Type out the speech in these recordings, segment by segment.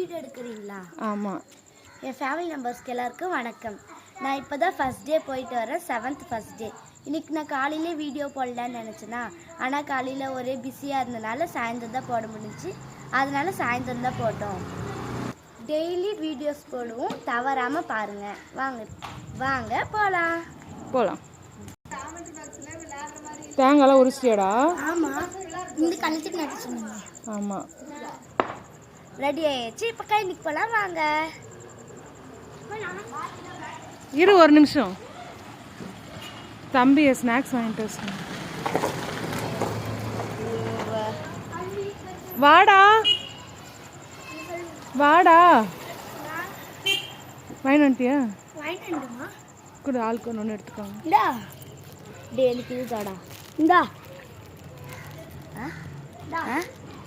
Video எடுக்கிறீங்களா? ஆமாம். என் family மெம்பர்ஸ்க்கு எல்லாருக்கும் வணக்கம். நான் இப்போ தான் ஃபஸ்ட் டே போயிட்டு வரேன், 7th ஃபஸ்ட் டே. இன்றைக்கி நான் காலையிலே வீடியோ போடலான்னு நினச்சேன்னா, ஆனால் காலையில் ஒரே பிஸியாக இருந்தனால சாயந்தரம் தான் போட முடிஞ்சிச்சு. அதனால சாயந்தரம் தான் போட்டோம். டெய்லி வீடியோஸ் போடுவோம், தவறாமல் பாருங்கள். வாங்க போகலாம். தேங்காய்லாம் உரிச்சிட்டியாடா? ஆமாம், இந்த கழுத்துக்கு நட்டு சொன்னீங்க. ஆமாம், ரெடி ஆயிடுச்சு. இப்போ கைனிக்கு போகலாம், வாங்க. இரு ஒரு நிமிஷம். தம்பி ஸ்நாக்ஸ் வாங்கிட்டு வர. வாடா வாடா. வாங்கிட்டு வந்துட்டியா? கூட ஆளுக்கு ஒன்று எடுத்துக்கோங்க. இந்தா டேலிக்கு இது தாடா. இந்தா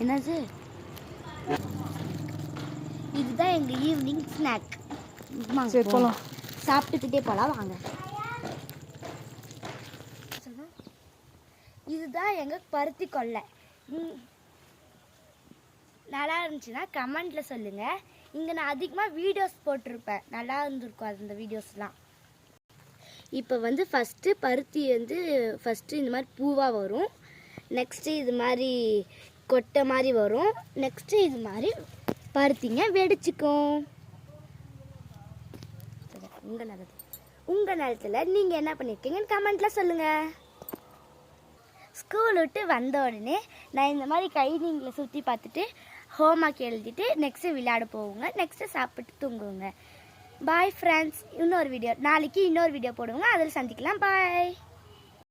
என்னது? இதுதான் எங்கள் ஈவினிங் ஸ்நாக். சரி போகலாம். சாப்பிட்டுக்கிட்டே போகலாம், வாங்க. இதுதான் எங்கள் பருத்தி கொல்லை. நல்லா இருந்துச்சுன்னா கமெண்டில் சொல்லுங்கள். இங்கே நான் அதிகமாக வீடியோஸ் போட்டிருப்பேன், நல்லா இருந்திருக்கும் அந்த வீடியோஸ்லாம். இப்போ ஃபஸ்ட்டு பருத்தி ஃபஸ்ட்டு இந்த மாதிரி பூவாக வரும். நெக்ஸ்ட்டு இது மாதிரி கொட்டை மாதிரி வரும். நெக்ஸ்ட்டு இது மாதிரி பருத்திங்க வெடிச்சுக்கும். உங்கள் நிலத்தில் நீங்கள் என்ன பண்ணியிருக்கீங்கன்னு கமெண்ட்டில் சொல்லுங்கள். ஸ்கூல் விட்டு வந்த உடனே நான் இந்த மாதிரி கைனிங்கில் சுற்றி பார்த்துட்டு ஹோம்ஒர்க் எழுதிட்டு நெக்ஸ்ட்டு விளையாட போவோங்க. நெக்ஸ்ட்டு சாப்பிட்டு தூங்குவோங்க. Bye friends. நாளைக்கு இன்னொரு வீடியோ போடுவோங்க, அதில் சந்திக்கலாம். பாய்.